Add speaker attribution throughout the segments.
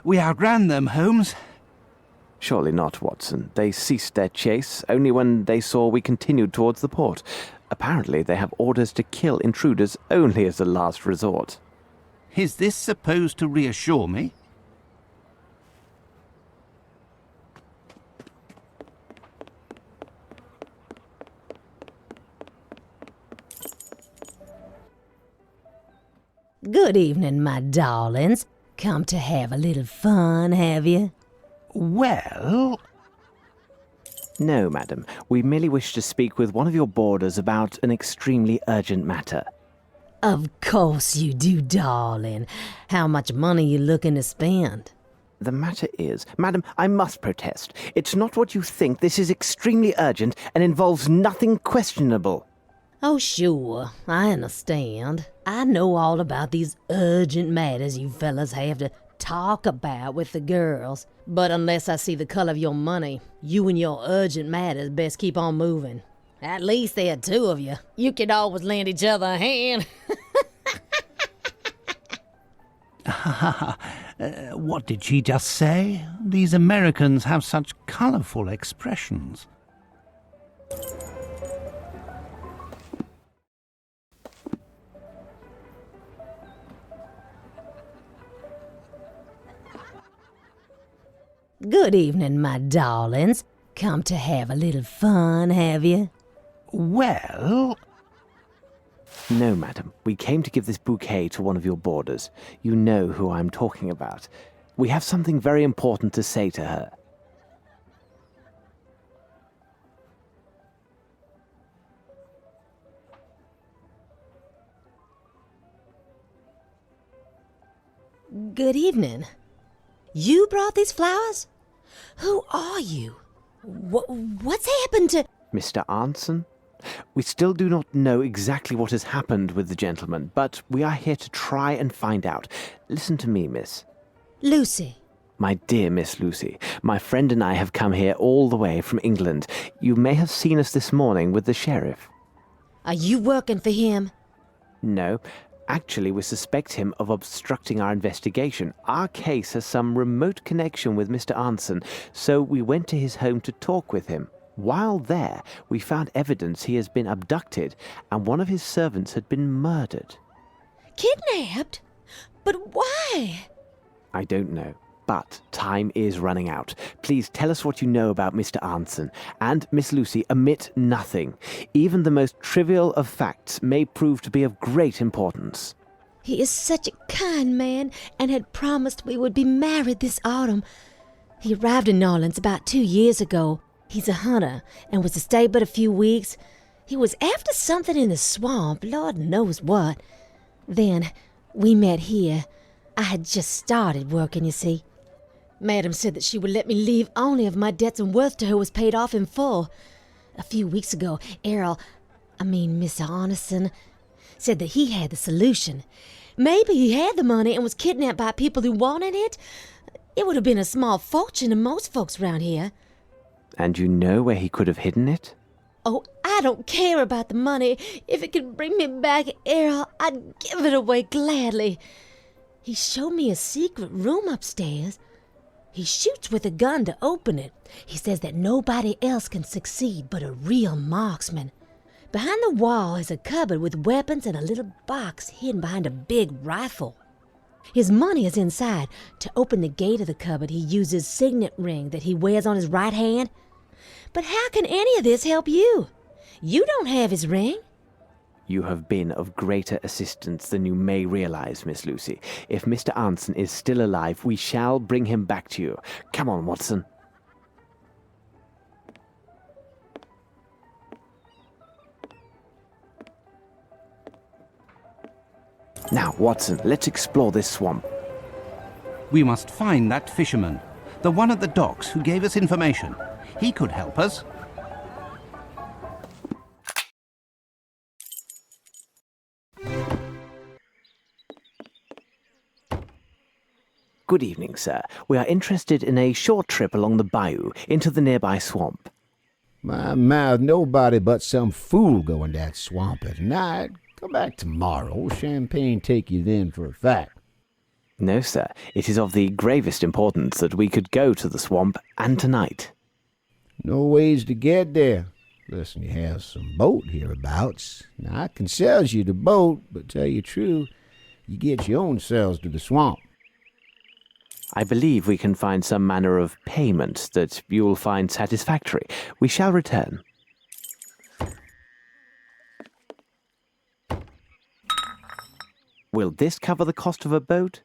Speaker 1: We outran them, Holmes.
Speaker 2: Surely not, Watson. They ceased their chase only when they saw we continued towards the port. Apparently they have orders to kill intruders only as a last resort.
Speaker 1: Is this supposed to reassure me?
Speaker 3: Good evening, my darlings. Come to have a little fun, have you?
Speaker 1: Well...
Speaker 2: No, madam. We merely wish to speak with one of your boarders about an extremely urgent matter.
Speaker 3: Of course you do, darling. How much money you looking to spend?
Speaker 2: The matter is... Madam, I must protest. It's not what you think. This is extremely urgent and involves nothing questionable.
Speaker 3: Oh, sure. I understand. I know all about these urgent matters you fellas have to talk about with the girls. But unless I see the color of your money, you and your urgent matters best keep on moving. At least there are two of you. You can always lend each other a hand.
Speaker 1: What did she just say? These Americans have such colorful expressions.
Speaker 3: Good evening, my darlings. Come to have a little fun, have you?
Speaker 1: Well...
Speaker 2: No, madam. We came to give this bouquet to one of your boarders. You know who I'm talking about. We have something very important to say to her.
Speaker 3: Good evening. You brought these flowers? Who are you? What's happened to...
Speaker 2: Mr. Arnson? We still do not know exactly what has happened with the gentleman, but we are here to try and find out. Listen to me, miss.
Speaker 3: Lucy.
Speaker 2: My dear Miss Lucy, my friend and I have come here all the way from England. You may have seen us this morning with the sheriff.
Speaker 3: Are you working for him?
Speaker 2: No. Actually, we suspect him of obstructing our investigation. Our case has some remote connection with Mr. Arnson, so we went to his home to talk with him. While there, we found evidence he has been abducted, and one of his servants had been murdered.
Speaker 3: Kidnapped? But why?
Speaker 2: I don't know, but time is running out. Please tell us what you know about Mr. Arnson, and, Miss Lucy, omit nothing. Even the most trivial of facts may prove to be of great importance.
Speaker 3: He is such a kind man, and had promised we would be married this autumn. He arrived in New Orleans about 2 years ago. He's a hunter, and was to stay but a few weeks. He was after something in the swamp, Lord knows what. Then, we met here. I had just started working, you see. Madam said that she would let me leave only if my debts and worth to her was paid off in full. A few weeks ago, Mr. Arneson, said that he had the solution. Maybe he had the money and was kidnapped by people who wanted it. It would have been a small fortune to most folks round here.
Speaker 2: And you know where he could have hidden it?
Speaker 3: Oh, I don't care about the money. If it could bring me back Errol, I'd give it away gladly. He showed me a secret room upstairs. He shoots with a gun to open it. He says that nobody else can succeed but a real marksman. Behind the wall is a cupboard with weapons and a little box hidden behind a big rifle. His money is inside. To open the gate of the cupboard, he uses signet ring that he wears on his right hand. But how can any of this help you? You don't have his ring.
Speaker 2: You have been of greater assistance than you may realize, Miss Lucy. If Mr. Arnson is still alive, we shall bring him back to you. Come on, Watson. Now, Watson, let's explore this swamp.
Speaker 1: We must find that fisherman, the one at the docks who gave us information. He could help us.
Speaker 2: Good evening, sir. We are interested in a short trip along the bayou into the nearby swamp.
Speaker 4: My mouth, nobody but some fool go in that swamp at night. Come back tomorrow. Champagne take you then for a fact.
Speaker 2: No, sir. It is of the gravest importance that we could go to the swamp, and tonight.
Speaker 4: No ways to get there. Listen, you have some boat hereabouts. Now, I can sell you the boat, but tell you true, you get your own selves to the swamp.
Speaker 2: I believe we can find some manner of payment that you will find satisfactory. We shall return. Will this cover the cost of a boat?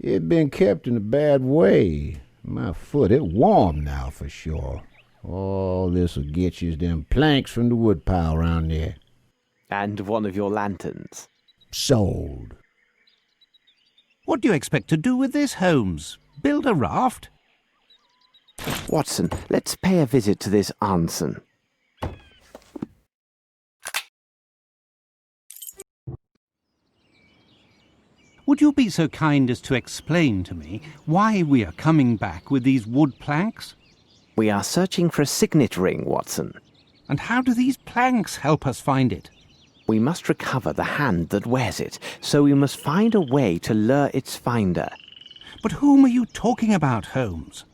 Speaker 4: It been kept in a bad way. My foot, it warm now for sure. All this'll get you is them planks from the woodpile around there.
Speaker 2: And one of your lanterns.
Speaker 4: Sold.
Speaker 1: What do you expect to do with this, Holmes? Build a raft?
Speaker 2: Watson, let's pay a visit to this Anson.
Speaker 1: Would you be so kind as to explain to me why we are coming back with these wood planks?
Speaker 2: We are searching for a signet ring, Watson.
Speaker 1: And how do these planks help us find it?
Speaker 2: We must recover the hand that wears it, so we must find a way to lure its finder.
Speaker 1: But whom are you talking about, Holmes?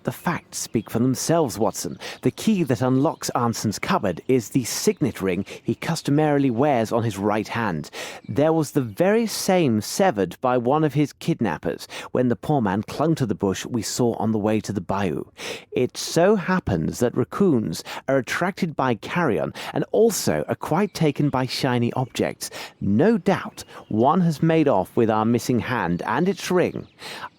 Speaker 2: The facts speak for themselves, Watson. The key that unlocks Anson's cupboard is the signet ring he customarily wears on his right hand. There was the very same severed by one of his kidnappers when the poor man clung to the bush we saw on the way to the bayou. It so happens that raccoons are attracted by carrion and also are quite taken by shiny objects. No doubt one has made off with our missing hand and its ring.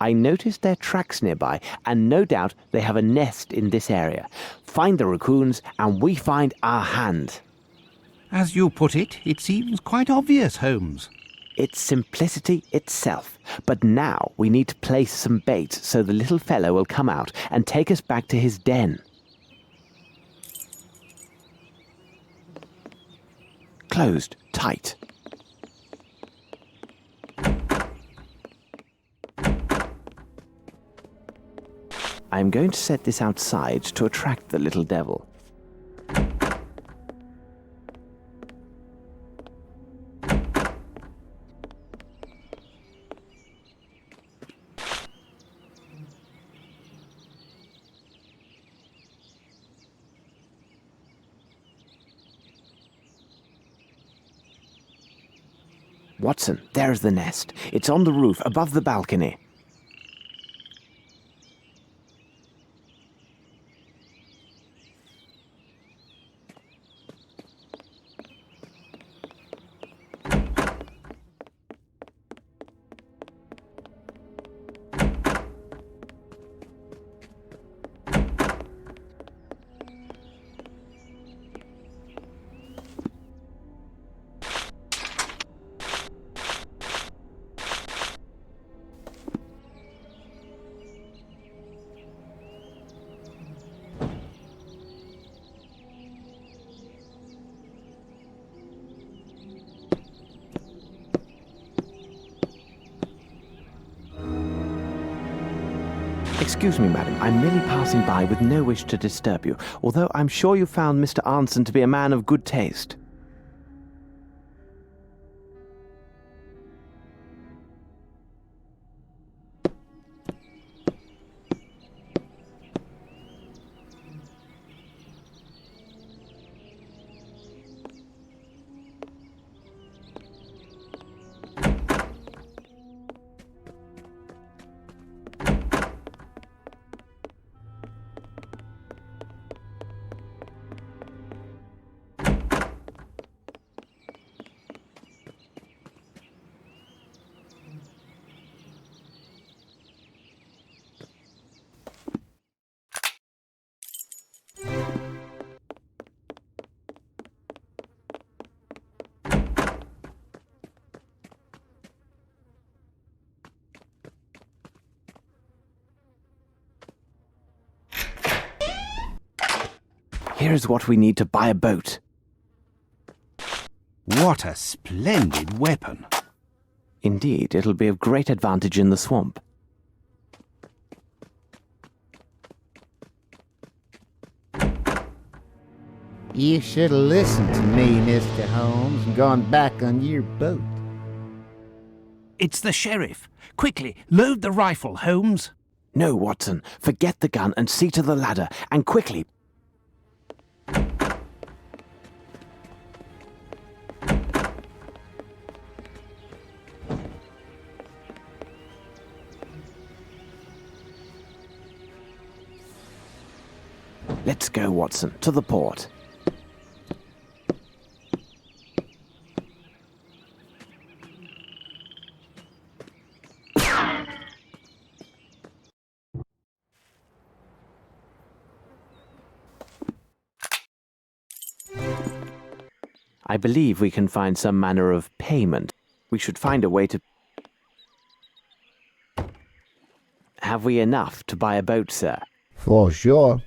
Speaker 2: I noticed their tracks nearby, and no doubt they have a nest in this area. Find the raccoons, and we find our hand.
Speaker 1: As you put it, it seems quite obvious, Holmes.
Speaker 2: It's simplicity itself. But now we need to place some bait so the little fellow will come out and take us back to his den. Closed tight. I am going to set this outside to attract the little devil. Watson, there's the nest. It's on the roof above the balcony. Excuse me, madam. I'm merely passing by with no wish to disturb you, although I'm sure you found Mr. Anson to be a man of good taste. Here's what we need to buy a boat.
Speaker 1: What a splendid weapon.
Speaker 2: Indeed, it'll be of great advantage in the swamp.
Speaker 4: You should have listened to me, Mr. Holmes, and gone back on your boat.
Speaker 1: It's the sheriff. Quickly, load the rifle, Holmes.
Speaker 2: No, Watson. Forget the gun and see to the ladder. And quickly. Let's go, Watson, to the port. I believe we can find some manner of payment. We should find a way to... Have we enough to buy a boat, sir?
Speaker 4: For sure.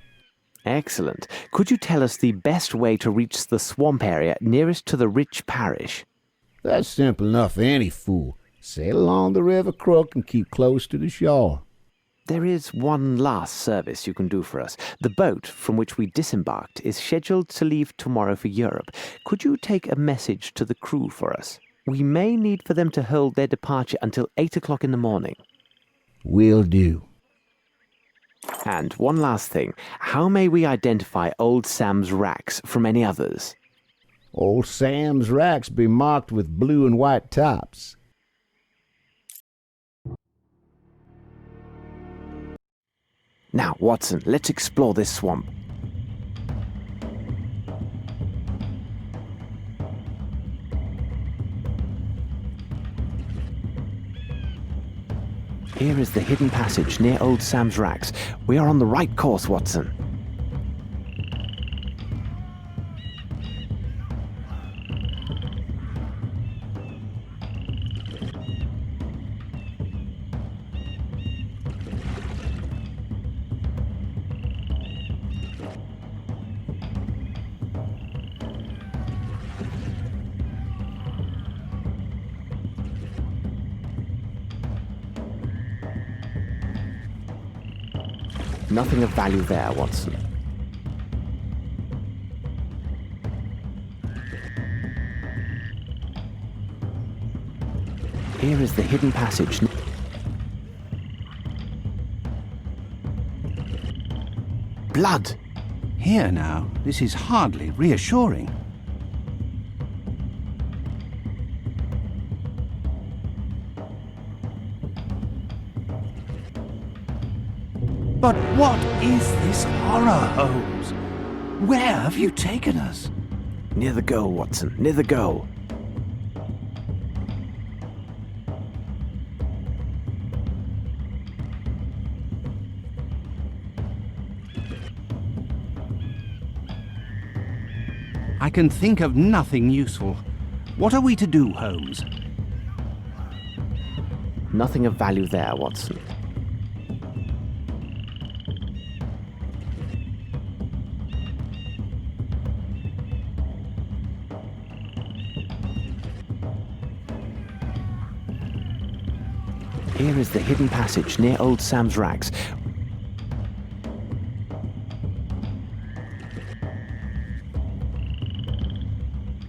Speaker 2: Excellent. Could you tell us the best way to reach the swamp area nearest to the rich parish?
Speaker 4: That's simple enough for any fool. Sail along the River Crook and keep close to the shore.
Speaker 2: There is one last service you can do for us. The boat from which we disembarked is scheduled to leave tomorrow for Europe. Could you take a message to the crew for us? We may need for them to hold their departure until 8 o'clock in the morning.
Speaker 4: Will do.
Speaker 2: And one last thing. How may we identify Old Sam's racks from any others?
Speaker 4: Old Sam's racks be marked with blue and white tops.
Speaker 2: Now, Watson, let's explore this swamp. Here is the hidden passage near Old Sam's racks. We are on the right course, Watson. Nothing of value there, Watson. Here is the hidden passage. Blood!
Speaker 1: Here now, this is hardly reassuring. But what is this horror, Holmes? Where have you taken us?
Speaker 2: Near the goal, Watson, near the goal.
Speaker 1: I can think of nothing useful. What are we to do, Holmes?
Speaker 2: Nothing of value there, Watson. Here is the hidden passage near Old Sam's racks.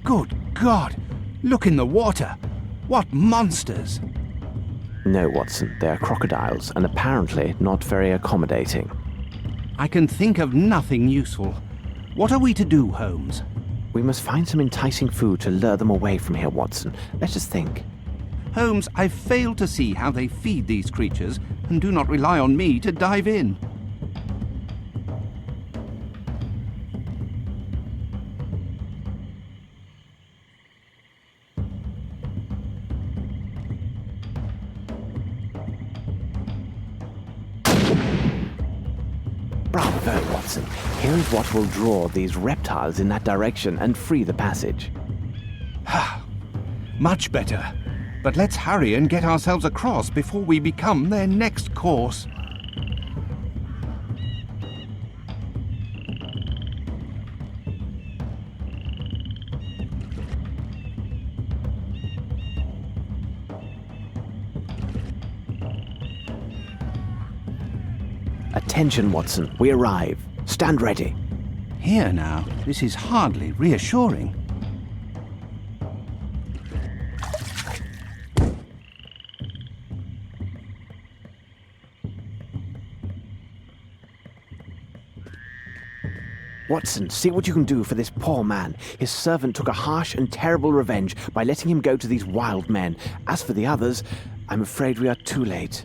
Speaker 1: Good God! Look in the water! What monsters!
Speaker 2: No, Watson, they are crocodiles, and apparently not very accommodating.
Speaker 1: I can think of nothing useful. What are we to do, Holmes?
Speaker 2: We must find some enticing food to lure them away from here, Watson. Let us think.
Speaker 1: Holmes, I've failed to see how they feed these creatures, and do not rely on me to dive in.
Speaker 2: Bravo, Watson. Here is what will draw these reptiles in that direction and free the passage.
Speaker 1: Much better. But let's hurry and get ourselves across before we become their next course.
Speaker 2: Attention, Watson. We arrive. Stand ready.
Speaker 1: Here now, this is hardly reassuring.
Speaker 2: Watson, see what you can do for this poor man. His servant took a harsh and terrible revenge by letting him go to these wild men. As for the others, I'm afraid we are too late.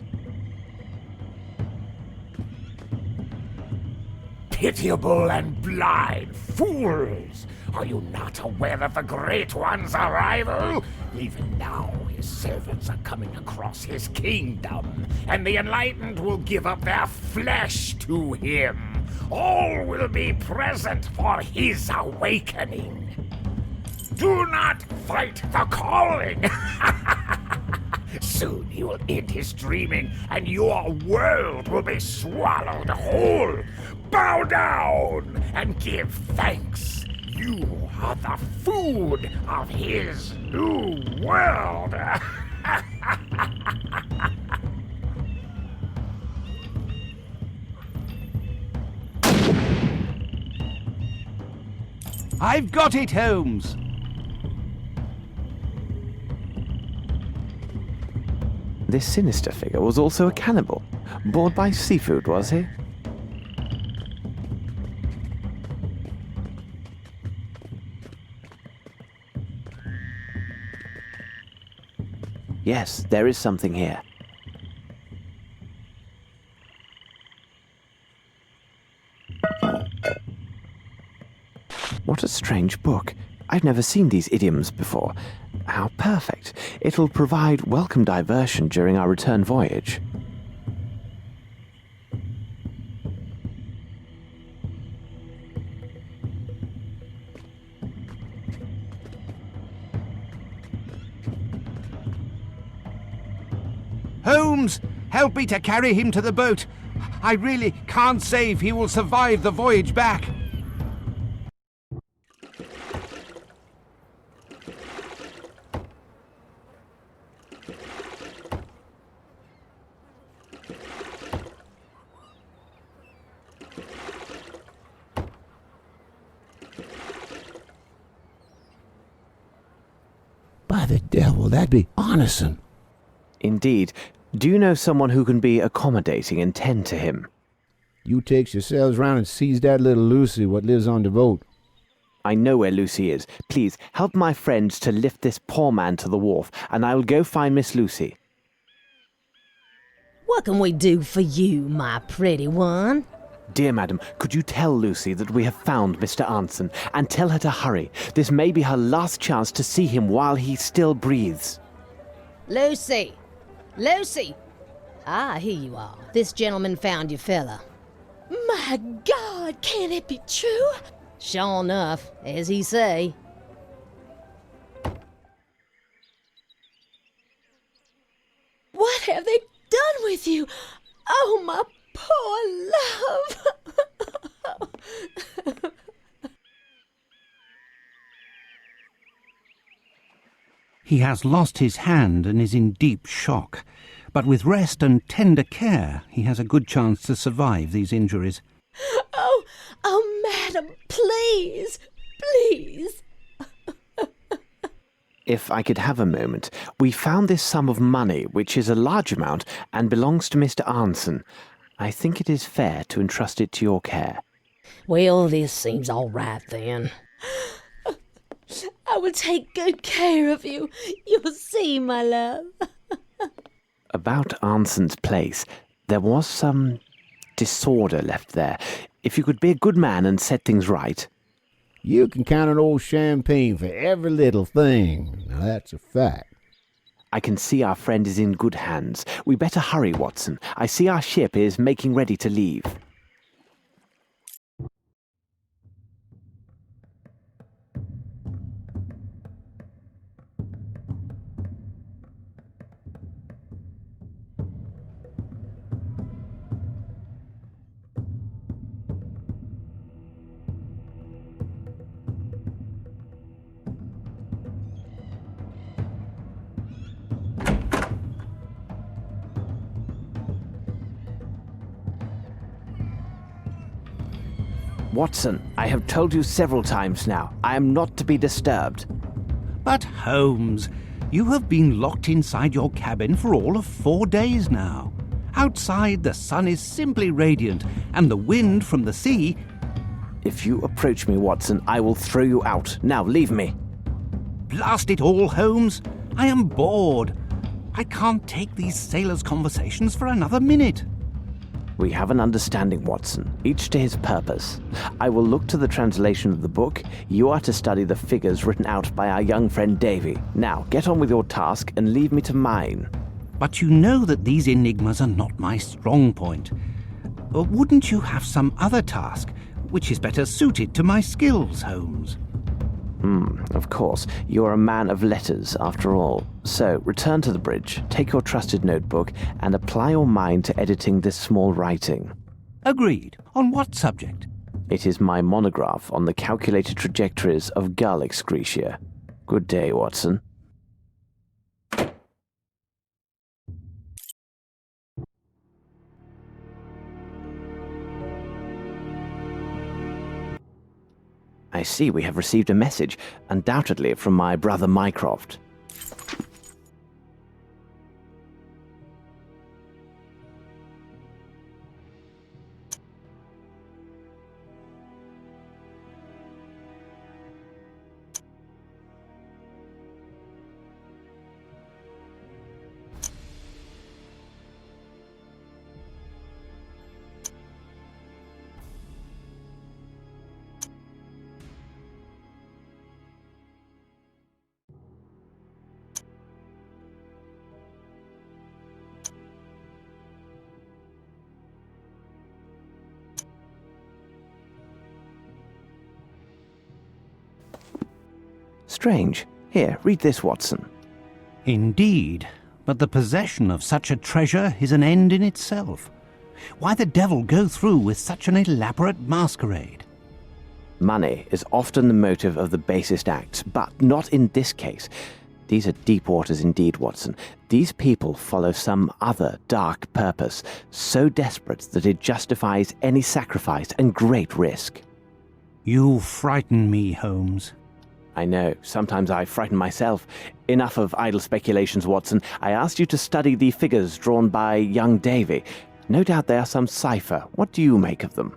Speaker 5: Pitiable and blind fools! Are you not aware of the Great One's arrival? Even now, his servants are coming across his kingdom, and the enlightened will give up their flesh to him. All will be present for his awakening. Do not fight the calling! Soon he will end his dreaming, and your world will be swallowed whole. Bow down and give thanks. You are the food of his new world.
Speaker 1: I've got it, Holmes!
Speaker 2: This sinister figure was also a cannibal. Bored by seafood, was he? Yes, there is something here. What a strange book. I've never seen these idioms before. How perfect. It'll provide welcome diversion during our return voyage.
Speaker 1: Holmes, help me to carry him to the boat. I really can't say if he will survive the voyage back.
Speaker 4: By the devil, that'd be Arneson.
Speaker 2: Indeed. Do you know someone who can be accommodating and tend to him?
Speaker 4: You takes yourselves round and seize that little Lucy what lives on the boat.
Speaker 2: I know where Lucy is. Please, help my friends to lift this poor man to the wharf, and I will go find Miss Lucy.
Speaker 3: What can we do for you, my pretty one?
Speaker 2: Dear madam, could you tell Lucy that we have found Mr. Arneson, and tell her to hurry? This may be her last chance to see him while he still breathes.
Speaker 3: Lucy! Lucy! Ah, here you are. This gentleman found your fella. My God, can it be true? Sure enough, as he say. What have they done with you? Oh, my poor love!
Speaker 1: He has lost his hand and is in deep shock. But with rest and tender care, he has a good chance to survive these injuries.
Speaker 3: Oh, madam, please, please.
Speaker 2: If I could have a moment, we found this sum of money, which is a large amount and belongs to Mr. Arneson. I think it is fair to entrust it to your care.
Speaker 3: Well, this seems all right then. I will take good care of you. You'll see, my love.
Speaker 2: About Arneson's place, there was some disorder left there. If you could be a good man and set things right.
Speaker 4: You can count on old Champagne for every little thing. Now that's a fact.
Speaker 2: I can see our friend is in good hands. We better hurry, Watson. I see our ship is making ready to leave. Watson, I have told you several times now, I am not to be disturbed.
Speaker 1: But Holmes, you have been locked inside your cabin for all of 4 days now. Outside, the sun is simply radiant, and the wind from the sea...
Speaker 2: If you approach me, Watson, I will throw you out. Now, leave me.
Speaker 1: Blast it all, Holmes! I am bored. I can't take these sailors' conversations for another minute.
Speaker 2: We have an understanding, Watson, each to his purpose. I will look to the translation of the book. You are to study the figures written out by our young friend Davy. Now, get on with your task and leave me to mine.
Speaker 1: But you know that these enigmas are not my strong point. Wouldn't you have some other task, which is better suited to my skills, Holmes?
Speaker 2: Of course. You're a man of letters, after all. So, return to the bridge, take your trusted notebook, and apply your mind to editing this small writing.
Speaker 1: Agreed. On what subject?
Speaker 2: It is my monograph on the calculated trajectories of gull excretia. Good day, Watson. I see we have received a message, undoubtedly from my brother Mycroft. Strange. Here, read this, Watson.
Speaker 1: Indeed, but the possession of such a treasure is an end in itself. Why the devil go through with such an elaborate masquerade?
Speaker 2: Money is often the motive of the basest acts, but not in this case. These are deep waters indeed, Watson. These people follow some other dark purpose, so desperate that it justifies any sacrifice and great risk.
Speaker 1: You frighten me, Holmes.
Speaker 2: I know, sometimes I frighten myself. Enough of idle speculations, Watson. I asked you to study the figures drawn by young Davy. No doubt they are some cipher. What do you make of them?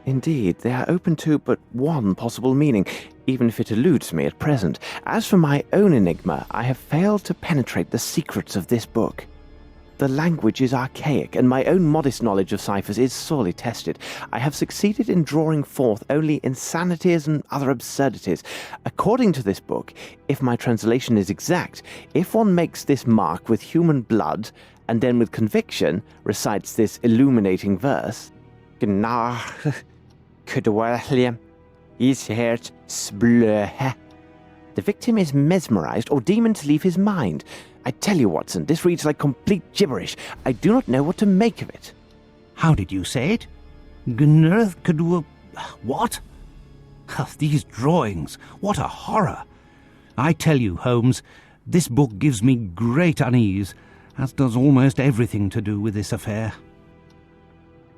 Speaker 2: Indeed, they are open to but one possible meaning, even if it eludes me at present. As for my own enigma, I have failed to penetrate the secrets of this book. The language is archaic, and my own modest knowledge of ciphers is sorely tested. I have succeeded in drawing forth only insanities and other absurdities. According to this book, if my translation is exact, if one makes this mark with human blood, and then with conviction recites this illuminating verse, The victim is mesmerized or demons leave his mind. I tell you, Watson, this reads like complete gibberish. I do not know what to make of it.
Speaker 1: How did you say it? Gnerth Kadua... What? These drawings, what a horror. I tell you, Holmes, this book gives me great unease, as does almost everything to do with this affair.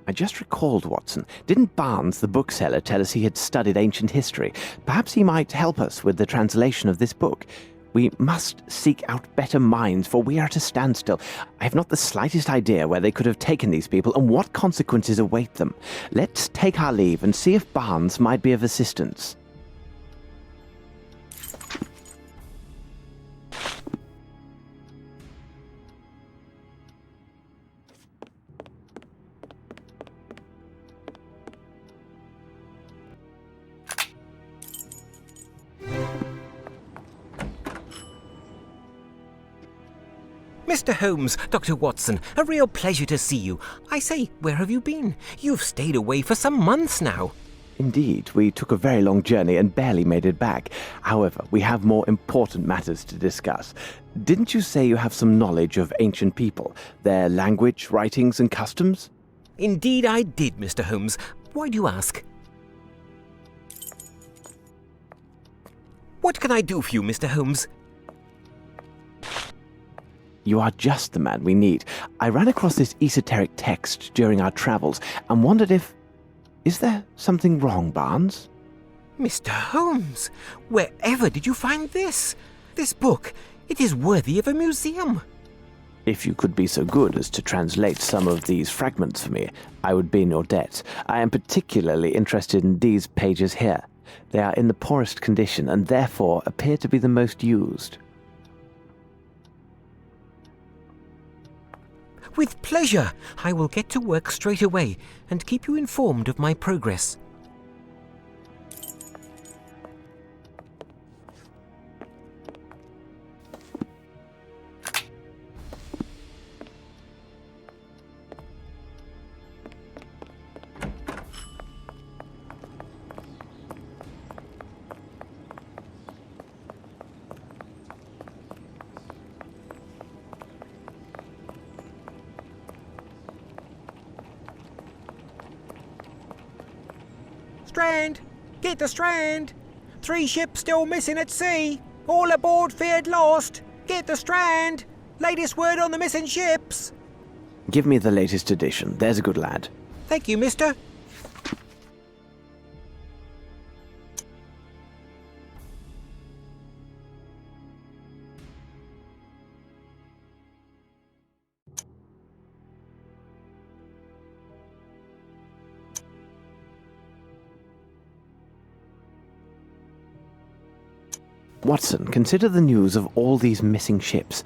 Speaker 2: I just recalled, Watson. Didn't Barnes, the bookseller, tell us he had studied ancient history? Perhaps he might help us with the translation of this book. We must seek out better minds, for we are at a standstill. I have not the slightest idea where they could have taken these people and what consequences await them. Let's take our leave and see if Barnes might be of assistance.
Speaker 6: Mr. Holmes, Dr. Watson, a real pleasure to see you. I say, where have you been? You've stayed away for some months now.
Speaker 2: Indeed, we took a very long journey and barely made it back. However, we have more important matters to discuss. Didn't you say you have some knowledge of ancient people, their language, writings, and customs?
Speaker 6: Indeed I did, Mr. Holmes. Why do you ask? What can I do for you, Mr. Holmes?
Speaker 2: You are just the man we need. I ran across this esoteric text during our travels and wondered if... Is there something wrong, Barnes?
Speaker 6: Mr. Holmes, wherever did you find this? This book, it is worthy of a museum.
Speaker 2: If you could be so good as to translate some of these fragments for me, I would be in your debt. I am particularly interested in these pages here. They are in the poorest condition and therefore appear to be the most used.
Speaker 6: With pleasure. I will get to work straight away and keep you informed of my progress. Strand! Get the Strand! 3 ships still missing at sea! All aboard feared lost! Get the Strand! Latest word on the missing ships!
Speaker 2: Give me the latest edition. There's a good lad.
Speaker 6: Thank you, mister.
Speaker 2: Watson, consider the news of all these missing ships.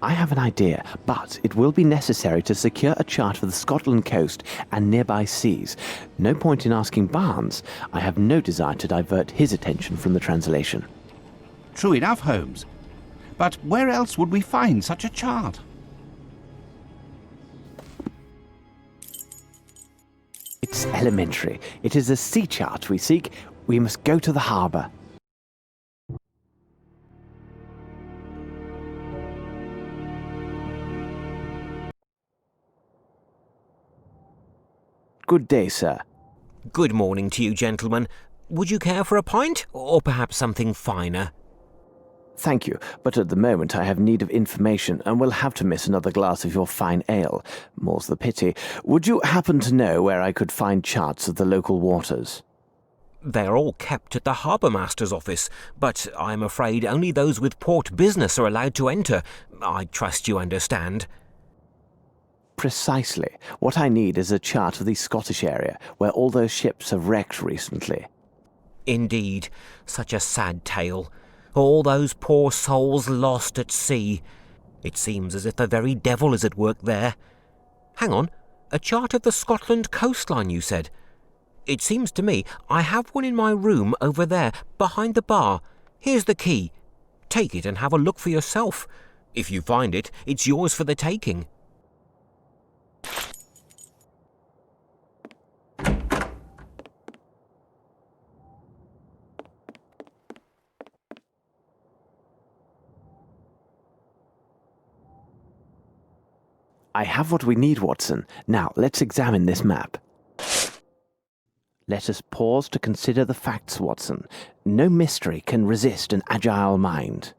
Speaker 2: I have an idea, but it will be necessary to secure a chart for the Scotland coast and nearby seas. No point in asking Barnes. I have no desire to divert his attention from the translation.
Speaker 1: True enough, Holmes. But where else would we find such a chart?
Speaker 2: It's elementary. It is a sea chart we seek. We must go to the harbour. Good day, sir.
Speaker 6: Good morning to you, gentlemen. Would you care for a pint, or perhaps something finer?
Speaker 2: Thank you, but at the moment I have need of information and will have to miss another glass of your fine ale. More's the pity. Would you happen to know where I could find charts of the local waters?
Speaker 6: They're all kept at the harbour master's office, but I'm afraid only those with port business are allowed to enter. I trust you understand.
Speaker 2: Precisely. What I need is a chart of the Scottish area, where all those ships have wrecked recently.
Speaker 6: Indeed, such a sad tale. All those poor souls lost at sea. It seems as if the very devil is at work there. Hang on, a chart of the Scotland coastline, you said? It seems to me I have one in my room over there, behind the bar. Here's the key. Take it and have a look for yourself. If you find it, it's yours for the taking.
Speaker 2: I have what we need, Watson. Now, let's examine this map. Let us pause to consider the facts, Watson. No mystery can resist an agile mind.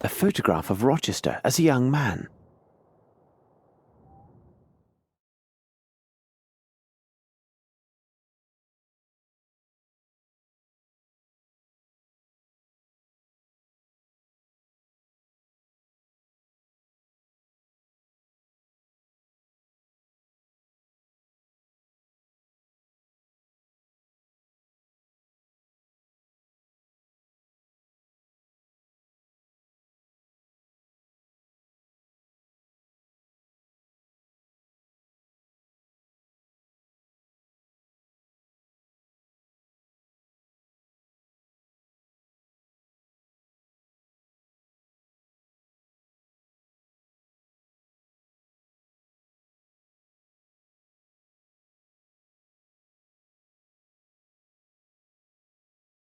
Speaker 2: A photograph of Rochester as a young man.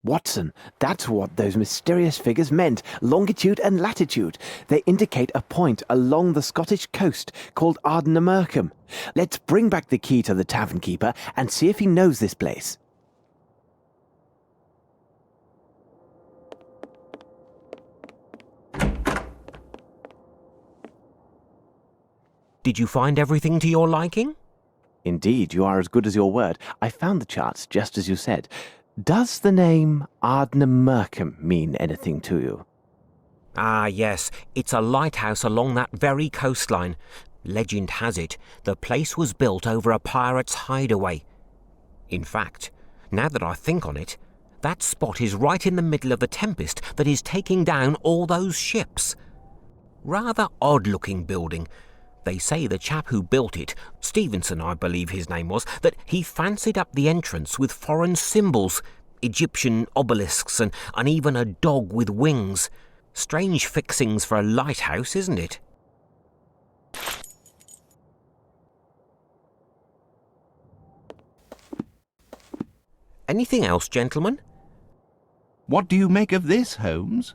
Speaker 2: Watson, that's what those mysterious figures meant, longitude and latitude. They indicate a point along the Scottish coast called Ardnamurcombe. Let's bring back the key to the tavern keeper and see if he knows this place.
Speaker 6: Did you find everything to your liking?
Speaker 2: Indeed, you are as good as your word. I found the charts just as you said. Does the name Ardnamurcombe mean anything to you?
Speaker 6: Ah, yes. It's a lighthouse along that very coastline. Legend has it, the place was built over a pirate's hideaway. In fact, now that I think on it, that spot is right in the middle of the tempest that is taking down all those ships. Rather odd-looking building. They say the chap who built it, Stevenson I believe his name was, that he fancied up the entrance with foreign symbols, Egyptian obelisks and even a dog with wings. Strange fixings for a lighthouse, isn't it? Anything else, gentlemen?
Speaker 1: What do you make of this, Holmes?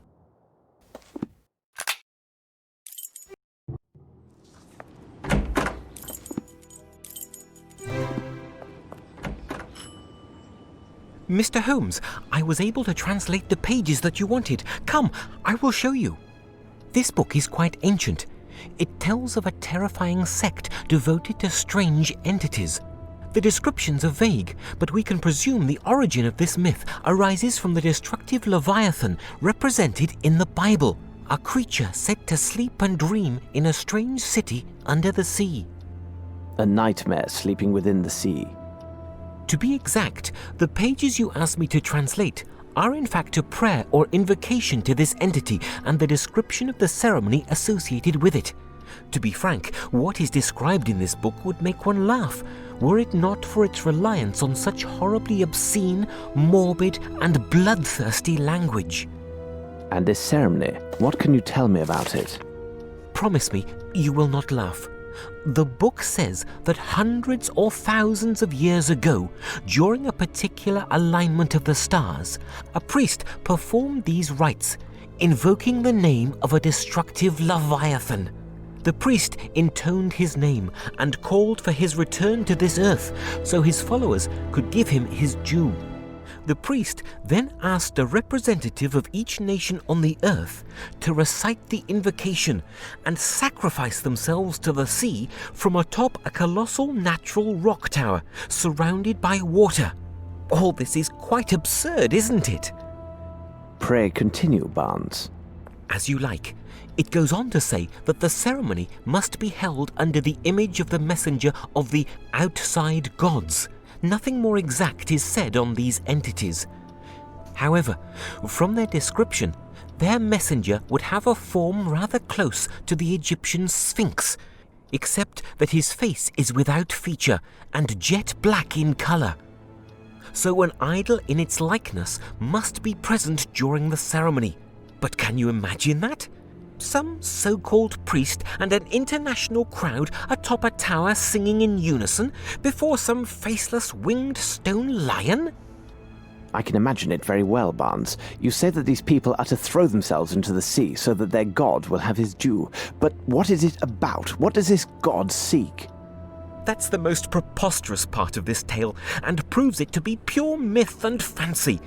Speaker 6: Mr. Holmes, I was able to translate the pages that you wanted. Come, I will show you. This book is quite ancient. It tells of a terrifying sect devoted to strange entities. The descriptions are vague, but we can presume the origin of this myth arises from the destructive Leviathan represented in the Bible, a creature said to sleep and dream in a strange city under the sea.
Speaker 2: A nightmare sleeping within the sea.
Speaker 6: To be exact, the pages you asked me to translate are in fact a prayer or invocation to this entity and the description of the ceremony associated with it. To be frank, what is described in this book would make one laugh, were it not for its reliance on such horribly obscene, morbid, and bloodthirsty language.
Speaker 2: And this ceremony, what can you tell me about it?
Speaker 6: Promise me you will not laugh. The book says that hundreds or thousands of years ago, during a particular alignment of the stars, a priest performed these rites, invoking the name of a destructive Leviathan. The priest intoned his name and called for his return to this earth so his followers could give him his due. The priest then asked a representative of each nation on the earth to recite the invocation and sacrifice themselves to the sea from atop a colossal natural rock tower surrounded by water. All this is quite absurd, isn't it?
Speaker 2: Pray continue, Barnes.
Speaker 6: As you like. It goes on to say that the ceremony must be held under the image of the messenger of the outside gods. Nothing more exact is said on these entities. However, from their description, their messenger would have a form rather close to the Egyptian Sphinx, except that his face is without feature and jet black in colour. So an idol in its likeness must be present during the ceremony. But can you imagine that? Some so-called priest and an international crowd atop a tower singing in unison before some faceless winged stone lion?
Speaker 2: I can imagine it very well, Barnes. You say that these people are to throw themselves into the sea so that their god will have his due. But what is it about? What does this god seek?
Speaker 6: That's the most preposterous part of this tale, and proves it to be pure myth and fancy.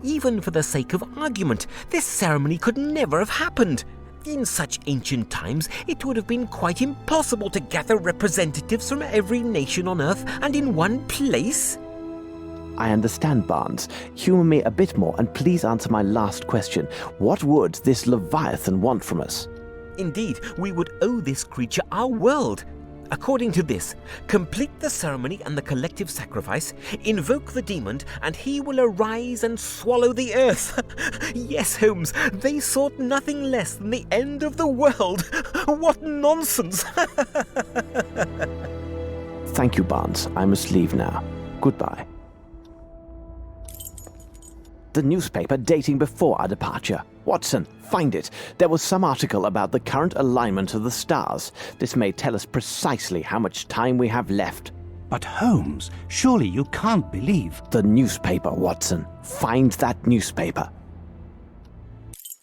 Speaker 6: Even for the sake of argument, this ceremony could never have happened. In such ancient times, it would have been quite impossible to gather representatives from every nation on Earth and in one place.
Speaker 2: I understand, Barnes. Humour me a bit more and please answer my last question. What would this Leviathan want from us?
Speaker 6: Indeed, we would owe this creature our world. According to this, complete the ceremony and the collective sacrifice, invoke the demon, and he will arise and swallow the earth. Yes, Holmes, they sought nothing less than the end of the world. What nonsense!
Speaker 2: Thank you, Barnes. I must leave now. Goodbye. The newspaper dating before our departure. Watson, find it. There was some article about the current alignment of the stars. This may tell us precisely how much time we have left.
Speaker 1: But Holmes, surely you can't believe...
Speaker 2: The newspaper, Watson. Find that newspaper.